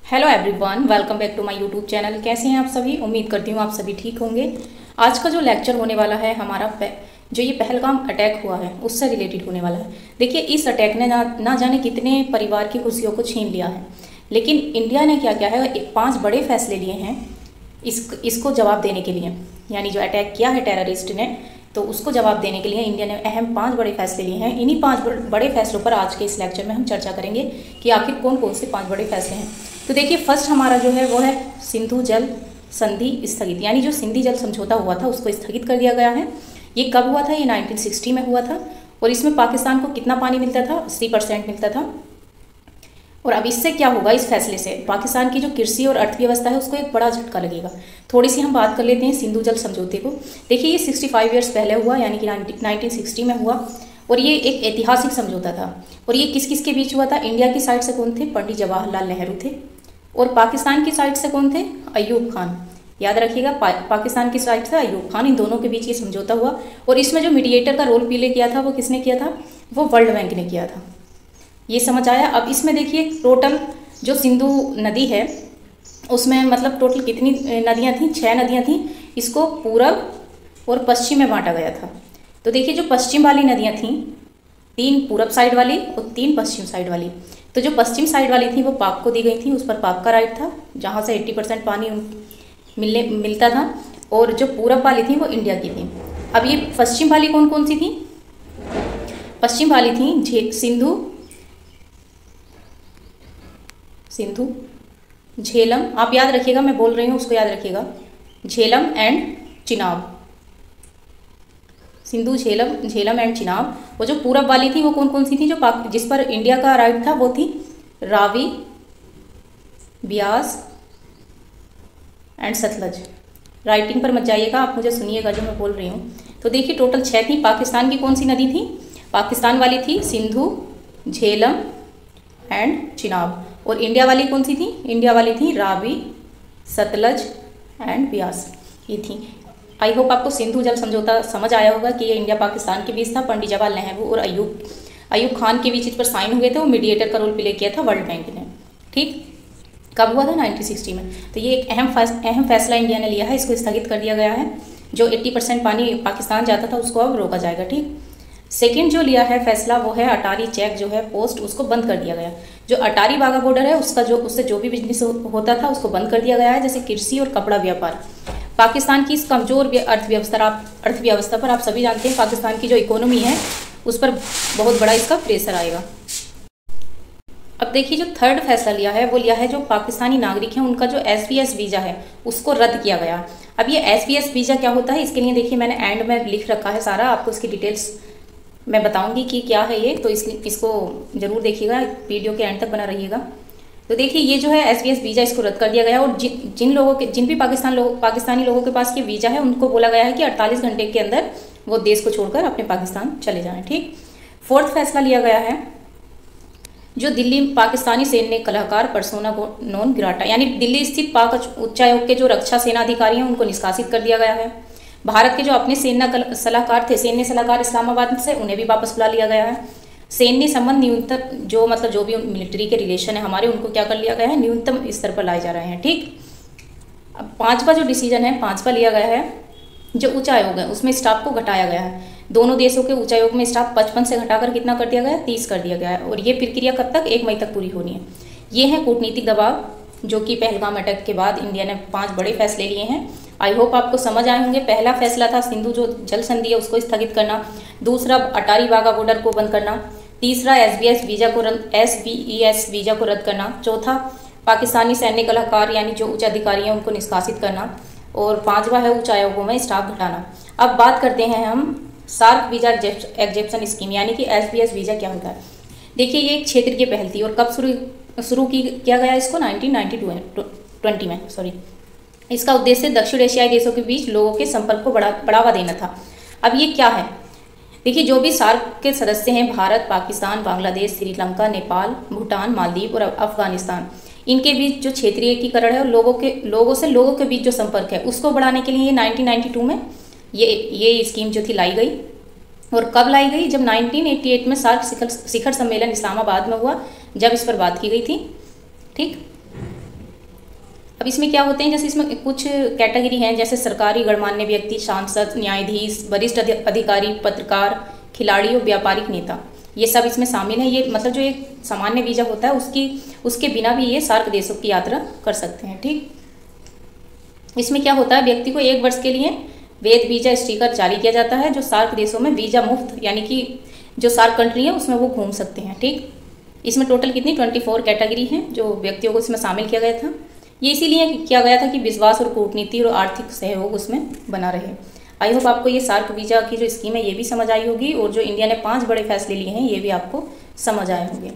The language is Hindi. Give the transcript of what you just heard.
Hello everyone, welcome back to my YouTube channel. कैसे हैं आप सभी? उम्मीद करती हूँ आप सभी ठीक होंगे। आज का जो लेक्चर होने वाला है हमारा जो ये पहलगाम अटैक हुआ है उससे रिलेटेड होने वाला है। देखिए, इस अटैक ने ना जाने कितने परिवार की खुशियों को छीन लिया है, लेकिन इंडिया ने क्या किया है, 5 बड़े फैसले लिए हैं इसको जवाब देने के लिए। यानी जो अटैक किया है टेररिस्ट ने, तो उसको जवाब देने के लिए इंडिया ने अहम 5 बड़े फैसले लिए हैं। इन्हीं 5 बड़े फैसलों पर आज के इस लेक्चर में हम चर्चा करेंगे कि आखिर कौन कौन से 5 बड़े फैसले हैं। तो देखिए, फर्स्ट हमारा जो है वो है सिंधु जल संधि स्थगित, यानी जो सिंधी जल समझौता हुआ था उसको स्थगित कर दिया गया है। ये कब हुआ था? ये 1960 में हुआ था और इसमें पाकिस्तान को कितना पानी मिलता था? 80% मिलता था। और अब इससे क्या होगा? इस फैसले से पाकिस्तान की जो कृषि और अर्थव्यवस्था है उसको एक बड़ा झटका लगेगा। थोड़ी सी हम बात कर लेते हैं सिंधु जल समझौते को। देखिए, ये 65 ईयर्स पहले हुआ, यानी कि 1960 में हुआ और ये एक ऐतिहासिक समझौता था। और ये किस किस के बीच हुआ था? इंडिया की साइड से कौन थे? पंडित जवाहरलाल नेहरू थे। और पाकिस्तान की साइड से कौन थे? अयूब खान। याद रखिएगा, पाकिस्तान की साइड से अयूब खान, इन दोनों के बीच ये समझौता हुआ। और इसमें जो मीडिएटर का रोल प्ले किया था वो किसने किया था? वो वर्ल्ड बैंक ने किया था। ये समझ आया? अब इसमें देखिए, टोटल जो सिंधु नदी है उसमें मतलब टोटल कितनी नदियाँ थीं? 6 नदियाँ थीं। इसको पूरब और पश्चिम में बांटा गया था। तो देखिए, जो पश्चिम वाली नदियाँ थीं, 3 पूरब साइड वाली और 3 पश्चिम साइड वाली। तो जो पश्चिम साइड वाली थी वो पाक को दी गई थी, उस पर पाक का राइट था, जहाँ से 80% पानी मिलता था। और जो पूरब वाली थी वो इंडिया की थी। अब ये पश्चिम वाली कौन कौन सी थी? पश्चिम वाली थी सिंधु झेलम। आप याद रखिएगा, मैं बोल रही हूँ उसको याद रखिएगा, झेलम एंड चिनाब। सिंधु झेलम एंड चिनाब। वो जो पूरब वाली थी वो कौन कौन सी थी? जो जिस पर इंडिया का राइट था वो थी रावी, ब्यास एंड सतलज। राइटिंग पर मत जाइएगा, आप मुझे सुनिएगा जो मैं बोल रही हूँ। तो देखिए, टोटल 6 थी। पाकिस्तान की कौन सी नदी थी? पाकिस्तान वाली थी सिंधु, झेलम एंड चिनाब। और इंडिया वाली कौन सी थी? इंडिया वाली थी रावी, सतलज एंड ब्यास। ये थी। आई होप आपको सिंधु जल समझौता समझ आया होगा कि ये इंडिया पाकिस्तान के बीच था। पंडित जवाहरलाल नेहरू और अयूब खान के बीच इस पर साइन हुए थे और मीडिएटर का रोल प्ले किया था वर्ल्ड बैंक ने। ठीक, कब हुआ था? 1960 में। तो ये एक अहम फैसला इंडिया ने लिया है, इसको स्थगित कर दिया गया है। जो 80% पानी पाकिस्तान जाता था उसको अब रोका जाएगा। ठीक, सेकेंड जो लिया है फैसला वो है अटारी चेक जो है पोस्ट, उसको बंद कर दिया गया। जो अटारी वाघा बॉर्डर है उससे जो भी बिजनेस होता था उसको बंद कर दिया गया है, जैसे कृषि और कपड़ा व्यापार। पाकिस्तान की इस कमजोर अर्थव्यवस्था पर आप सभी जानते हैं, पाकिस्तान की जो इकोनॉमी है उस पर बहुत बड़ा इसका प्रेशर आएगा। अब देखिए, जो थर्ड फैसला लिया है वो लिया है जो पाकिस्तानी नागरिक हैं उनका जो SBS वीज़ा है उसको रद्द किया गया। अब ये SBS वीज़ा क्या होता है, इसके लिए देखिए मैंने एंड में लिख रखा है सारा, आपको इसकी डिटेल्स मैं बताऊंगी कि क्या है ये। तो इसको ज़रूर देखिएगा, वीडियो के एंड तक बना रहिएगा। तो देखिए, ये जो है SBS वीज़ा इसको रद्द कर दिया गया और जिन भी पाकिस्तानी लोगों के पास ये वीज़ा है उनको बोला गया है कि 48 घंटे के अंदर वो देश को छोड़कर अपने पाकिस्तान चले जाएं। ठीक, फोर्थ फैसला लिया गया है जो दिल्ली पाकिस्तानी सैन्य सलाहकार पर्सोना नॉन ग्राटा, यानी दिल्ली स्थित पाक उच्चायोग के जो रक्षा सेना अधिकारी हैं उनको निष्कासित कर दिया गया है। भारत के जो अपने सैन्य सलाहकार इस्लामाबाद से, उन्हें भी वापस बुला लिया गया है। सैन्य संबंध न्यूनतम जो भी मिलिट्री के रिलेशन है हमारे, उनको क्या कर लिया गया है? न्यूनतम स्तर पर लाए जा रहे हैं। ठीक, अब 5वां जो डिसीजन है, 5वां लिया गया है जो उच्चायोग है उसमें स्टाफ को घटाया गया है। दोनों देशों के उच्चायोग में स्टाफ 55 से घटाकर कितना कर दिया गया? 30 कर दिया गया है। और ये प्रक्रिया कब तक? 1 मई तक पूरी होनी है। ये है कूटनीतिक दबाव जो कि पहलगाम अटैक के बाद इंडिया ने 5 बड़े फैसले लिए हैं। आई होप आपको समझ आए होंगे। पहला फैसला था सिंधु जो जल संधि है उसको स्थगित करना। दूसरा, अटारी वाघा बॉर्डर को बंद करना। तीसरा, SBS वीज़ा को रद्द करना। चौथा, पाकिस्तानी सैन्य सलाहकार यानी जो उच्च अधिकारी हैं उनको निष्कासित करना। और 5वां है उच्चायोगों में स्टाफ घटाना। अब बात करते हैं हम सार्क वीज़ा एग्जेप्शन स्कीम, यानी कि SBS वीज़ा क्या होता है। देखिए, ये एक क्षेत्र की पहल थी और कब शुरू किया गया इसको? 1920 में, सॉरी। इसका उद्देश्य दक्षिण एशियाई देशों के बीच लोगों के संपर्क को बढ़ावा देना था। अब ये क्या है? देखिए, जो भी सार्क के सदस्य हैं, भारत, पाकिस्तान, बांग्लादेश, श्रीलंका, नेपाल, भूटान, मालदीव और अफगानिस्तान, इनके बीच जो क्षेत्रीय एकीकरण है और लोगों के बीच जो संपर्क है उसको बढ़ाने के लिए 1992 में ये स्कीम जो थी लाई गई। और कब लाई गई? जब 1988 में सार्क शिखर सम्मेलन इस्लामाबाद में हुआ, जब इस पर बात की गई थी। ठीक, अब इसमें क्या होते हैं, जैसे इसमें कुछ कैटेगरी हैं, जैसे सरकारी गणमान्य व्यक्ति, सांसद, न्यायाधीश, वरिष्ठ अधिकारी, पत्रकार, खिलाड़ी और व्यापारिक नेता, ये सब इसमें शामिल हैं। ये मतलब जो एक सामान्य वीज़ा होता है उसके बिना भी ये सार्क देशों की यात्रा कर सकते हैं। ठीक, इसमें क्या होता है, व्यक्ति को 1 वर्ष के लिए वैध वीज़ा स्टिकर जारी किया जाता है, जो सार्क देशों में वीज़ा मुफ्त, यानी कि जो सार्क कंट्री है उसमें वो घूम सकते हैं। ठीक, इसमें टोटल कितनी 24 कैटेगरी हैं जो व्यक्तियों को इसमें शामिल किया गया था। ये इसीलिए किया गया था कि विश्वास और कूटनीति और आर्थिक सहयोग उसमें बना रहे। आई होप आपको ये सार्क वीज़ा की जो स्कीम है ये भी समझ आई होगी, और जो इंडिया ने 5 बड़े फैसले लिए हैं ये भी आपको समझ आए होंगे।